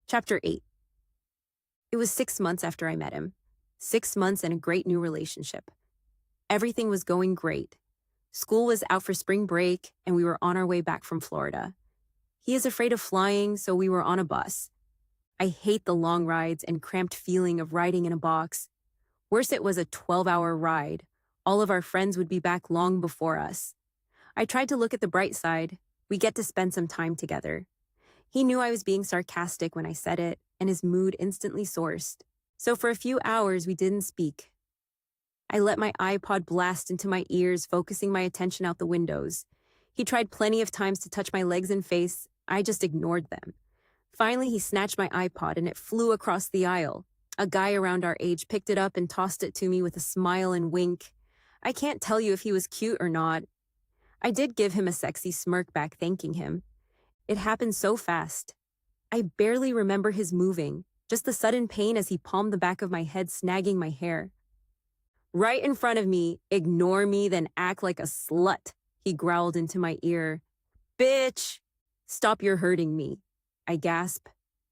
Chapter 8. It was 6 months after I met him. 6 months and a great new relationship. Everything was going great. School was out for spring break, and we were on our way back from Florida. He is afraid of flying, so we were on a bus. I hate the long rides and cramped feeling of riding in a box. Worse, it was a 12-hour ride. All of our friends would be back long before us. I tried to look at the bright side. We get to spend some time together. He knew I was being sarcastic when I said it, and his mood instantly soared. So for a few hours, we didn't speak. I let my iPod blast into my ears, focusing my attention out the windows. He tried plenty of times to touch my legs and face. I just ignored them. Finally, he snatched my iPod and it flew across the aisle. A guy around our age picked it up and tossed it to me with a smile and wink. I can't tell you if he was cute or not. I did give him a sexy smirk back, thanking him. It happened so fast. I barely remember his moving, just the sudden pain as he palmed the back of my head, snagging my hair. Right in front of me, ignore me, then act like a slut, he growled into my ear. Bitch! Stop, you're hurting me, I gasp,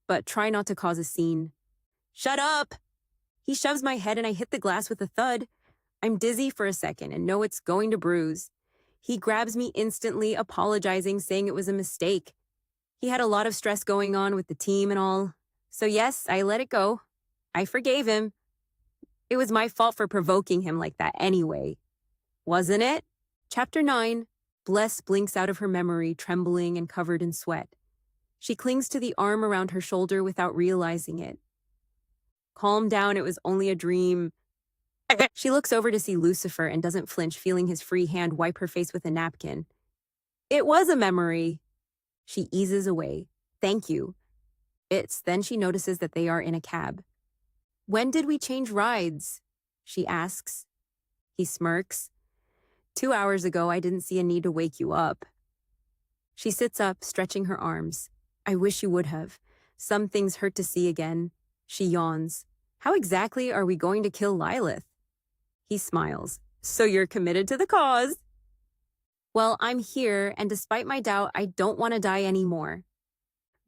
but try not to cause a scene. Shut up! He shoves my head and I hit the glass with a thud. I'm dizzy for a second and know it's going to bruise. He grabs me instantly, apologizing, saying it was a mistake. He had a lot of stress going on with the team and all. So yes, I let it go. I forgave him. It was my fault for provoking him like that anyway. Wasn't it? Chapter 9. Bless blinks out of her memory, trembling and covered in sweat. She clings to the arm around her shoulder without realizing it. Calm down, it was only a dream. She looks over to see Lucifer and doesn't flinch, feeling his free hand wipe her face with a napkin. It was a memory. She eases away. Thank you. Then she notices that they are in a cab. When did we change rides? She asks. He smirks. 2 hours ago, I didn't see a need to wake you up. She sits up, stretching her arms. I wish you would have. Some things hurt to see again. She yawns. How exactly are we going to kill Lilith? He smiles. So you're committed to the cause. Well, I'm here, and despite my doubt, I don't want to die anymore.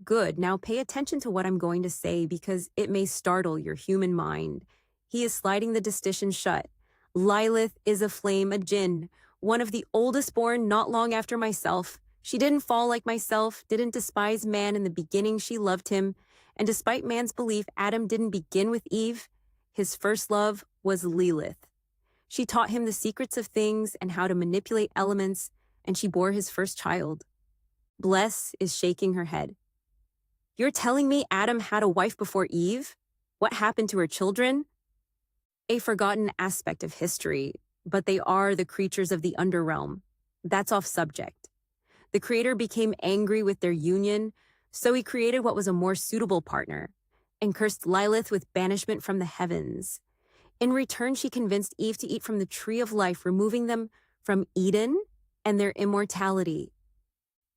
Good, now pay attention to what I'm going to say because it may startle your human mind. He is sliding the distition shut. Lilith is a flame, a jinn, one of the oldest born not long after myself. She didn't fall like myself, didn't despise man in the beginning, she loved him. And despite man's belief, Adam didn't begin with Eve. His first love was Lilith. She taught him the secrets of things and how to manipulate elements, and she bore his first child. Bless is shaking her head. You're telling me Adam had a wife before Eve? What happened to her children? A forgotten aspect of history, but they are the creatures of the underrealm. That's off subject. The Creator became angry with their union, so he created what was a more suitable partner, and cursed Lilith with banishment from the heavens. In return, she convinced Eve to eat from the tree of life, removing them from Eden and their immortality.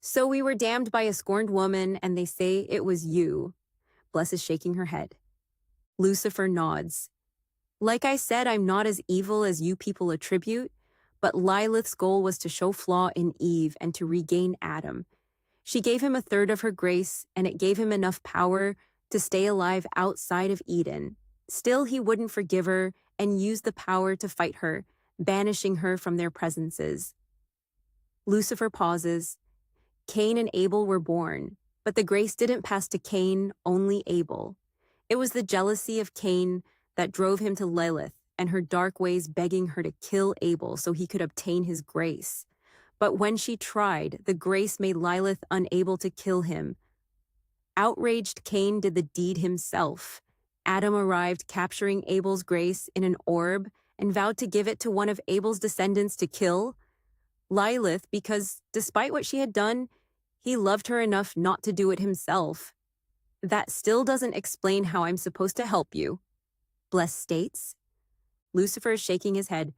So we were damned by a scorned woman, and they say it was you. Bless is shaking her head. Lucifer nods. Like I said, I'm not as evil as you people attribute, but Lilith's goal was to show flaw in Eve and to regain Adam. She gave him a third of her grace, and it gave him enough power to stay alive outside of Eden. Still, he wouldn't forgive her and used the power to fight her, banishing her from their presences. Lucifer pauses. Cain and Abel were born, but the grace didn't pass to Cain, only Abel. It was the jealousy of Cain that drove him to Lilith and her dark ways, begging her to kill Abel so he could obtain his grace. But when she tried, the grace made Lilith unable to kill him. Outraged, Cain did the deed himself. Adam arrived, capturing Abel's grace in an orb, and vowed to give it to one of Abel's descendants to kill Lilith because, despite what she had done, he loved her enough not to do it himself. That still doesn't explain how I'm supposed to help you, Bless states. Lucifer is shaking his head.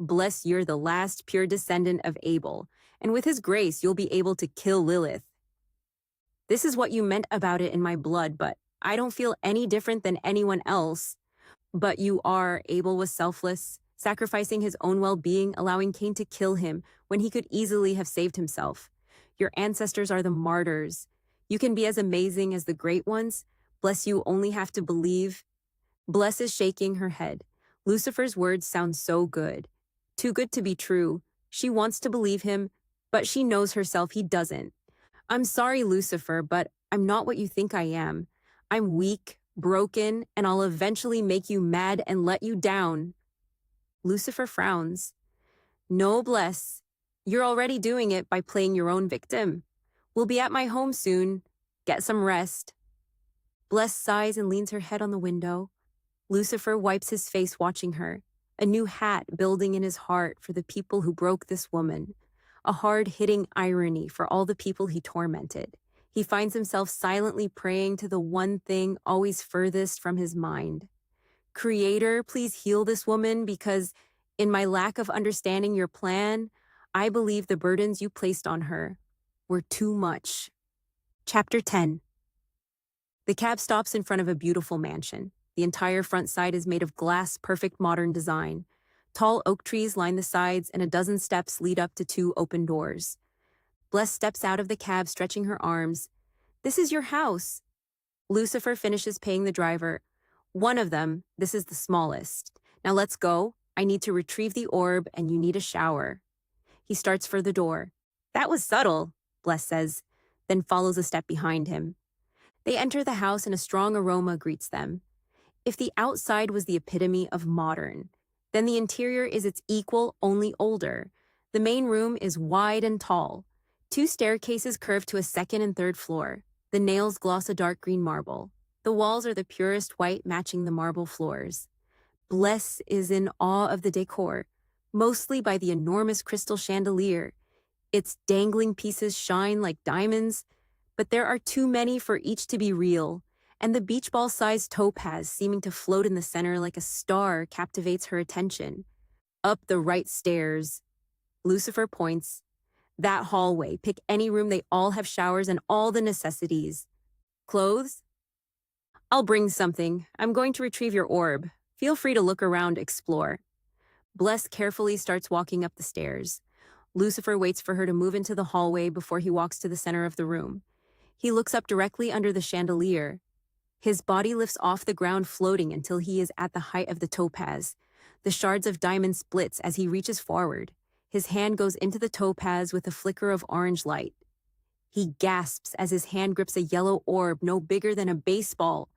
Bless, you're the last pure descendant of Abel, and with his grace, you'll be able to kill Lilith. This is what you meant about it in my blood, but I don't feel any different than anyone else. But you are. Abel was selfless, sacrificing his own well-being, allowing Cain to kill him when he could easily have saved himself. Your ancestors are the martyrs. You can be as amazing as the great ones, Bless, you only have to believe. Bless is shaking her head. Lucifer's words sound so good. Too good to be true. She wants to believe him, but she knows herself he doesn't. I'm sorry, Lucifer, but I'm not what you think I am. I'm weak, broken, and I'll eventually make you mad and let you down. Lucifer frowns. No, Bless. You're already doing it by playing your own victim. We'll be at my home soon. Get some rest. Bless sighs and leans her head on the window. Lucifer wipes his face watching her, a new hat building in his heart for the people who broke this woman, a hard-hitting irony for all the people he tormented. He finds himself silently praying to the one thing always furthest from his mind. Creator, please heal this woman because, in my lack of understanding your plan, I believe the burdens you placed on her were too much. Chapter 10. The cab stops in front of a beautiful mansion. The entire front side is made of glass, perfect modern design. Tall oak trees line the sides, and a dozen steps lead up to two open doors. Bless steps out of the cab, stretching her arms. This is your house. Lucifer finishes paying the driver. One of them, this is the smallest. Now let's go. I need to retrieve the orb, and you need a shower. He starts for the door. That was subtle, Bless says, then follows a step behind him. They enter the house, and a strong aroma greets them. If the outside was the epitome of modern, then the interior is its equal, only older. The main room is wide and tall. Two staircases curve to a second and third floor. The nails gloss a dark green marble. The walls are the purest white, matching the marble floors. Bless is in awe of the decor, mostly by the enormous crystal chandelier. Its dangling pieces shine like diamonds, but there are too many for each to be real, and the beach ball-sized topaz seeming to float in the center like a star captivates her attention. Up the right stairs. Lucifer points. That hallway. Pick any room. They all have showers and all the necessities. Clothes? I'll bring something. I'm going to retrieve your orb. Feel free to look around, explore. Bless carefully starts walking up the stairs. Lucifer waits for her to move into the hallway before he walks to the center of the room. He looks up directly under the chandelier. His body lifts off the ground, floating until he is at the height of the topaz. The shards of diamond splits as he reaches forward. His hand goes into the topaz with a flicker of orange light. He gasps as his hand grips a yellow orb no bigger than a baseball.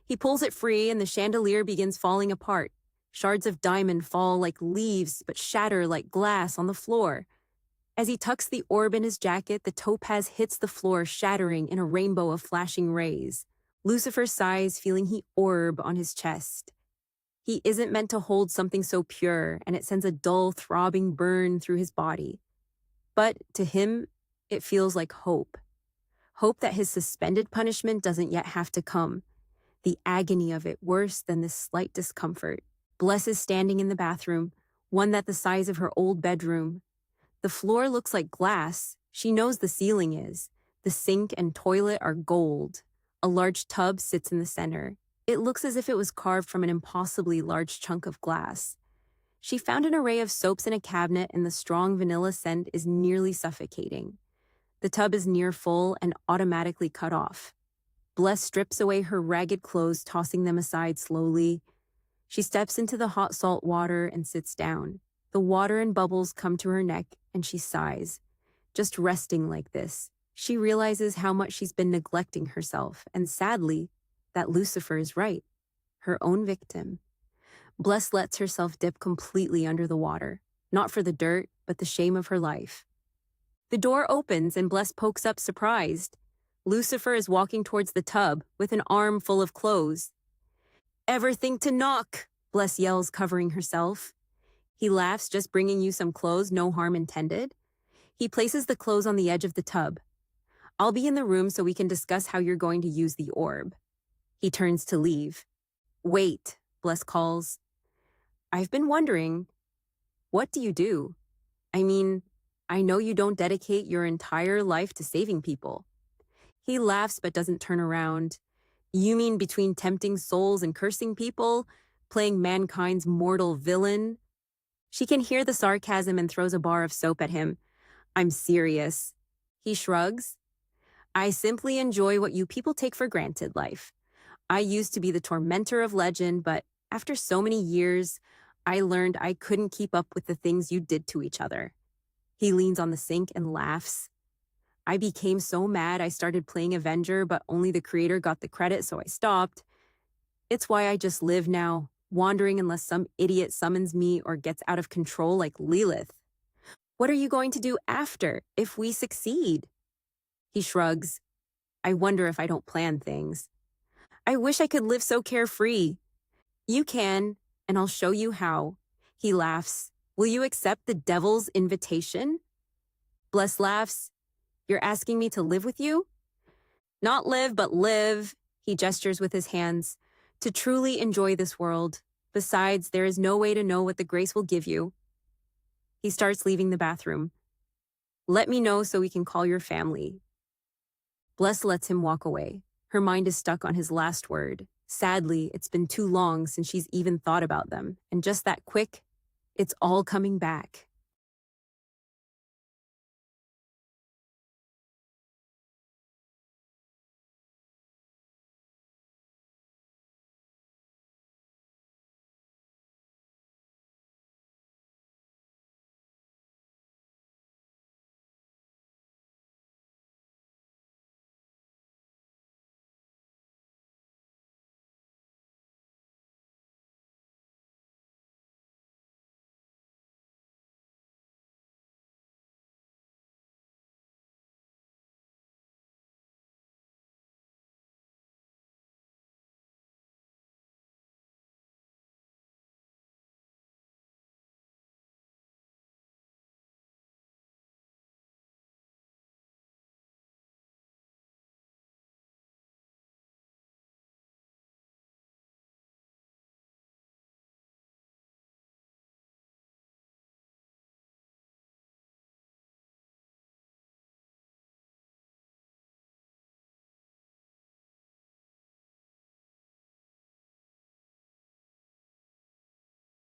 He pulls it free and the chandelier begins falling apart. Shards of diamond fall like leaves but shatter like glass on the floor. As he tucks the orb in his jacket, the topaz hits the floor, shattering in a rainbow of flashing rays. Lucifer sighs, feeling the orb on his chest. He isn't meant to hold something so pure, and it sends a dull, throbbing burn through his body. But to him, it feels like hope. Hope that his suspended punishment doesn't yet have to come. The agony of it worse than this slight discomfort. Bless is standing in the bathroom, one that the size of her old bedroom. The floor looks like glass. She knows the ceiling is. The sink and toilet are gold. A large tub sits in the center. It looks as if it was carved from an impossibly large chunk of glass. She found an array of soaps in a cabinet, and the strong vanilla scent is nearly suffocating. The tub is near full and automatically cut off. Bless strips away her ragged clothes, tossing them aside slowly. She steps into the hot salt water and sits down. The water and bubbles come to her neck, and she sighs. Just resting like this, she realizes how much she's been neglecting herself, and sadly, that Lucifer is right. Her own victim. Bless lets herself dip completely under the water, not for the dirt, but the shame of her life. The door opens and Bless pokes up surprised. Lucifer is walking towards the tub with an arm full of clothes. Ever think to knock? Bless yells, covering herself. He laughs, just bringing you some clothes, no harm intended. He places the clothes on the edge of the tub. I'll be in the room so we can discuss how you're going to use the orb. He turns to leave. Wait, Bless calls. I've been wondering, what do you do? I mean, I know you don't dedicate your entire life to saving people. He laughs but doesn't turn around. You mean between tempting souls and cursing people, playing mankind's mortal villain? She can hear the sarcasm and throws a bar of soap at him. I'm serious. He shrugs. I simply enjoy what you people take for granted life. I used to be the tormentor of legend, but after so many years, I learned I couldn't keep up with the things you did to each other. He leans on the sink and laughs. I became so mad I started playing Avenger, but only the creator got the credit, so I stopped. It's why I just live now, wandering unless some idiot summons me or gets out of control like Lilith. What are you going to do after, if we succeed? He shrugs. I wonder if I don't plan things. I wish I could live so carefree. You can, and I'll show you how. He laughs. Will you accept the devil's invitation? Bless laughs. You're asking me to live with you? Not live, but live, he gestures with his hands, to truly enjoy this world. Besides, there is no way to know what the grace will give you. He starts leaving the bathroom. Let me know so we can call your family. Bless lets him walk away. Her mind is stuck on his last word. Sadly, it's been too long since she's even thought about them, and just that quick, it's all coming back.